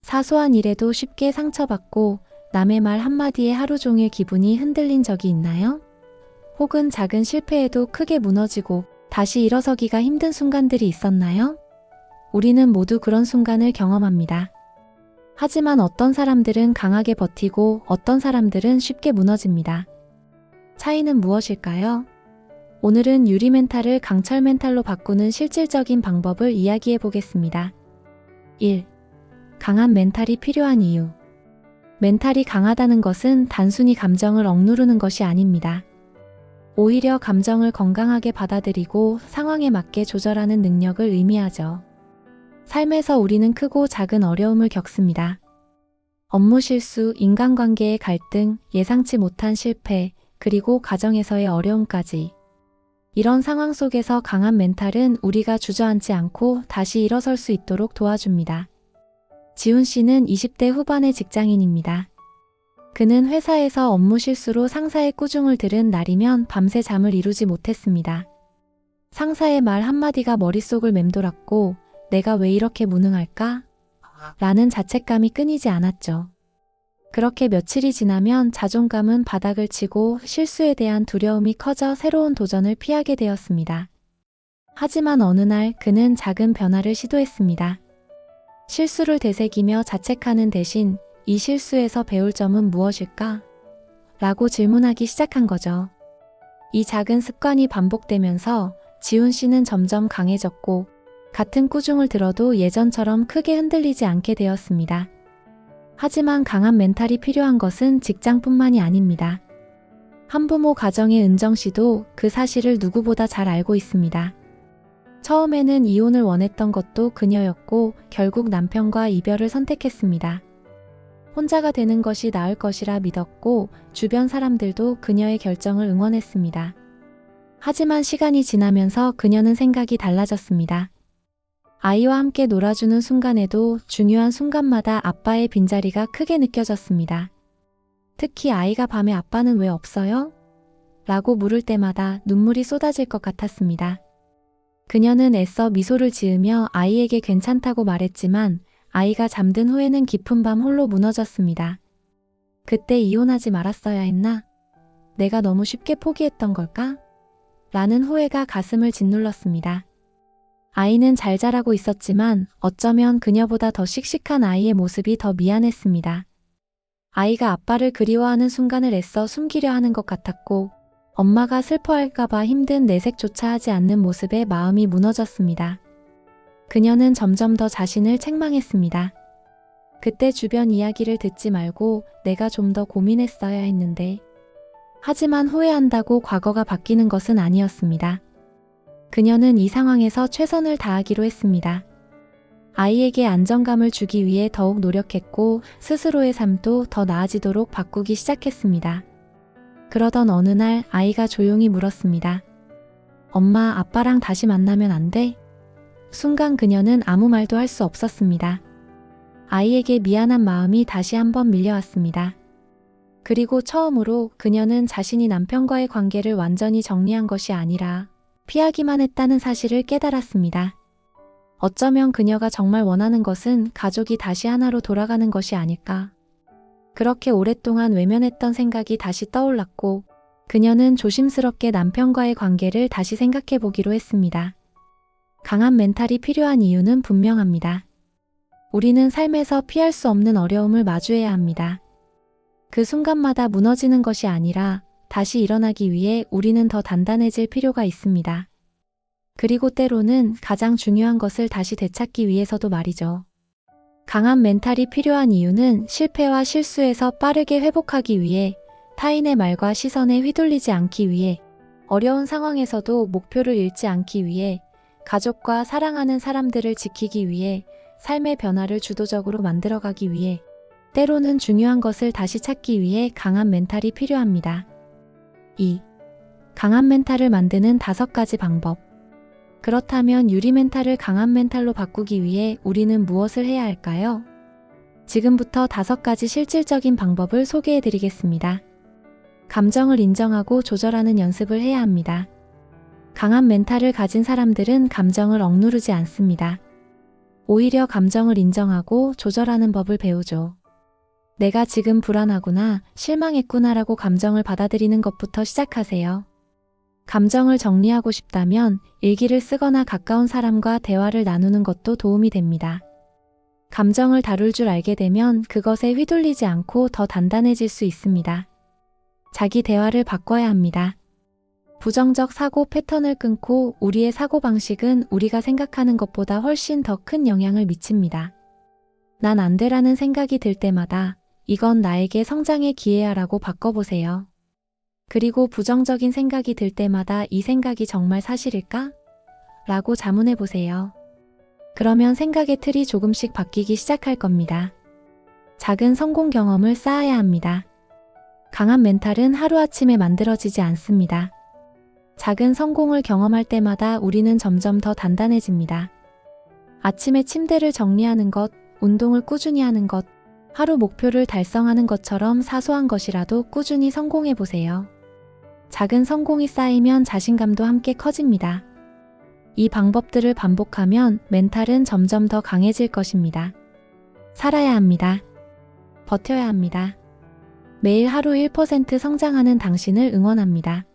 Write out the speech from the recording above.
사소한 일에도 쉽게 상처받고 남의 말 한마디에 하루 종일 기분이 흔들린 적이 있나요? 혹은 작은 실패에도 크게 무너지고 다시 일어서기가 힘든 순간들이 있었나요? 우리는 모두 그런 순간을 경험합니다. 하지만 어떤 사람들은 강하게 버티고 어떤 사람들은 쉽게 무너집니다. 차이는 무엇일까요? 오늘은 유리 멘탈을 강철 멘탈로 바꾸는 실질적인 방법을 이야기해 보겠습니다. 1. 강한 멘탈이 필요한 이유. 멘탈이 강하다는 것은 단순히 감정을 억누르는 것이 아닙니다. 오히려 감정을 건강하게 받아들이고 상황에 맞게 조절하는 능력을 의미하죠. 삶에서 우리는 크고 작은 어려움을 겪습니다. 업무 실수, 인간관계의 갈등, 예상치 못한 실패, 그리고 가정에서의 어려움까지. 이런 상황 속에서 강한 멘탈은 우리가 주저앉지 않고 다시 일어설 수 있도록 도와줍니다. 지훈 씨는 20대 후반의 직장인입니다. 그는 회사에서 업무 실수로 상사의 꾸중을 들은 날이면 밤새 잠을 이루지 못했습니다. 상사의 말 한마디가 머릿속을 맴돌았고 내가 왜 이렇게 무능할까? 라는 자책감이 끊이지 않았죠. 그렇게 며칠이 지나면 자존감은 바닥을 치고 실수에 대한 두려움이 커져 새로운 도전을 피하게 되었습니다. 하지만 어느 날 그는 작은 변화를 시도했습니다. 실수를 되새기며 자책하는 대신 이 실수에서 배울 점은 무엇일까? 라고 질문하기 시작한 거죠. 이 작은 습관이 반복되면서 지훈 씨는 점점 강해졌고 같은 꾸중을 들어도 예전처럼 크게 흔들리지 않게 되었습니다. 하지만 강한 멘탈이 필요한 것은 직장뿐만이 아닙니다. 한부모 가정의 은정 씨도 그 사실을 누구보다 잘 알고 있습니다. 처음에는 이혼을 원했던 것도 그녀였고 결국 남편과 이별을 선택했습니다. 혼자가 되는 것이 나을 것이라 믿었고 주변 사람들도 그녀의 결정을 응원했습니다. 하지만 시간이 지나면서 그녀는 생각이 달라졌습니다. 아이와 함께 놀아주는 순간에도 중요한 순간마다 아빠의 빈자리가 크게 느껴졌습니다. 특히 아이가 밤에 아빠는 왜 없어요? 라고 물을 때마다 눈물이 쏟아질 것 같았습니다. 그녀는 애써 미소를 지으며 아이에게 괜찮다고 말했지만 아이가 잠든 후에는 깊은 밤 홀로 무너졌습니다. 그때 이혼하지 말았어야 했나? 내가 너무 쉽게 포기했던 걸까? 라는 후회가 가슴을 짓눌렀습니다. 아이는 잘 자라고 있었지만 어쩌면 그녀보다 더 씩씩한 아이의 모습이 더 미안했습니다. 아이가 아빠를 그리워하는 순간을 애써 숨기려 하는 것 같았고 엄마가 슬퍼할까봐 힘든 내색조차 하지 않는 모습에 마음이 무너졌습니다. 그녀는 점점 더 자신을 책망했습니다. 그때 주변 이야기를 듣지 말고 내가 좀 더 고민했어야 했는데. 하지만 후회한다고 과거가 바뀌는 것은 아니었습니다. 그녀는 이 상황에서 최선을 다하기로 했습니다. 아이에게 안정감을 주기 위해 더욱 노력했고 스스로의 삶도 더 나아지도록 바꾸기 시작했습니다. 그러던 어느 날 아이가 조용히 물었습니다. 엄마, 아빠랑 다시 만나면 안 돼? 순간 그녀는 아무 말도 할 수 없었습니다. 아이에게 미안한 마음이 다시 한번 밀려왔습니다. 그리고 처음으로 그녀는 자신이 남편과의 관계를 완전히 정리한 것이 아니라 피하기만 했다는 사실을 깨달았습니다. 어쩌면 그녀가 정말 원하는 것은 가족이 다시 하나로 돌아가는 것이 아닐까. 그렇게 오랫동안 외면했던 생각이 다시 떠올랐고 그녀는 조심스럽게 남편과의 관계를 다시 생각해 보기로 했습니다. 강한 멘탈이 필요한 이유는 분명합니다. 우리는 삶에서 피할 수 없는 어려움을 마주해야 합니다. 그 순간마다 무너지는 것이 아니라 다시 일어나기 위해 우리는 더 단단해질 필요가 있습니다. 그리고 때로는 가장 중요한 것을 다시 되찾기 위해서도 말이죠. 강한 멘탈이 필요한 이유는 실패와 실수에서 빠르게 회복하기 위해 타인의 말과 시선에 휘둘리지 않기 위해 어려운 상황에서도 목표를 잃지 않기 위해 가족과 사랑하는 사람들을 지키기 위해 삶의 변화를 주도적으로 만들어가기 위해 때로는 중요한 것을 다시 찾기 위해 강한 멘탈이 필요합니다. 2. 강한 멘탈을 만드는 5가지 방법. 그렇다면 유리 멘탈을 강한 멘탈로 바꾸기 위해 우리는 무엇을 해야 할까요? 지금부터 5가지 실질적인 방법을 소개해 드리겠습니다. 감정을 인정하고 조절하는 연습을 해야 합니다. 강한 멘탈을 가진 사람들은 감정을 억누르지 않습니다. 오히려 감정을 인정하고 조절하는 법을 배우죠. 내가 지금 불안하구나, 실망했구나라고 감정을 받아들이는 것부터 시작하세요. 감정을 정리하고 싶다면 일기를 쓰거나 가까운 사람과 대화를 나누는 것도 도움이 됩니다. 감정을 다룰 줄 알게 되면 그것에 휘둘리지 않고 더 단단해질 수 있습니다. 자기 대화를 바꿔야 합니다. 부정적 사고 패턴을 끊고 우리의 사고방식은 우리가 생각하는 것보다 훨씬 더 큰 영향을 미칩니다. 난 안 돼라는 생각이 들 때마다 이건 나에게 성장의 기회야라고 바꿔보세요. 그리고 부정적인 생각이 들 때마다 이 생각이 정말 사실일까? 라고 자문해보세요. 그러면 생각의 틀이 조금씩 바뀌기 시작할 겁니다. 작은 성공 경험을 쌓아야 합니다. 강한 멘탈은 하루아침에 만들어지지 않습니다. 작은 성공을 경험할 때마다 우리는 점점 더 단단해집니다. 아침에 침대를 정리하는 것, 운동을 꾸준히 하는 것, 하루 목표를 달성하는 것처럼 사소한 것이라도 꾸준히 성공해보세요. 작은 성공이 쌓이면 자신감도 함께 커집니다. 이 방법들을 반복하면 멘탈은 점점 더 강해질 것입니다. 살아야 합니다. 버텨야 합니다. 매일 하루 1% 성장하는 당신을 응원합니다.